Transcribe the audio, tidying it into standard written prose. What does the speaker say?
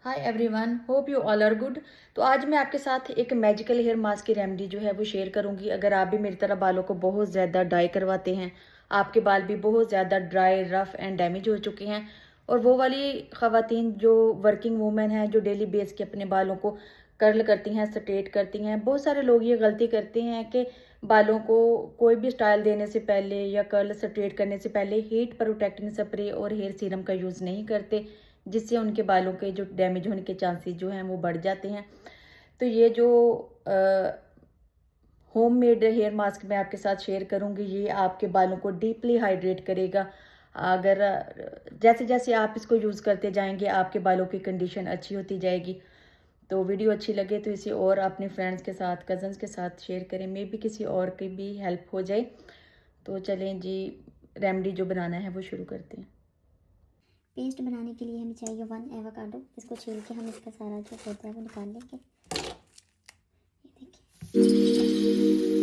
Hi everyone, hope you all are good. तो आज मैं आपके साथ एक मैजिकल हेयर मास्क की रेमेडी जो है वो शेयर करूंगी। अगर आप भी मेरी तरह बालों को बहुत ज़्यादा डाई करवाते हैं, आपके बाल भी बहुत ज़्यादा ड्राई, रफ एंड डैमेज हो चुके हैं, और वो वाली ख़वातीन जो वर्किंग वूमेन हैं, जो डेली बेस के अपने बालों को कर्ल करती हैं, स्ट्रेट करती हैं, बहुत सारे लोग ये गलती करते हैं कि बालों को कोई भी स्टाइल देने से पहले या कर्ल स्ट्रेट करने से पहले हीट प्रोटेक्टिंग स्प्रे और हेयर सीरम का यूज़ नहीं करते, जिससे उनके बालों के जो डैमेज होने के चांसेस जो हैं वो बढ़ जाते हैं। तो ये जो होममेड हेयर मास्क मैं आपके साथ शेयर करूँगी, ये आपके बालों को डीपली हाइड्रेट करेगा। अगर जैसे जैसे आप इसको यूज़ करते जाएंगे, आपके बालों की कंडीशन अच्छी होती जाएगी। तो वीडियो अच्छी लगे तो इसे और अपने फ्रेंड्स के साथ, कज़न्स के साथ शेयर करें, मे भी किसी और की भी हेल्प हो जाए। तो चलें जी, रेमेडी जो बनाना है वो शुरू करते हैं। पेस्ट बनाने के लिए हमें चाहिए 1 एवोकाडो। इसको छील के हम इसका सारा जो होता है वो निकाल लेंगे। ये देखिए,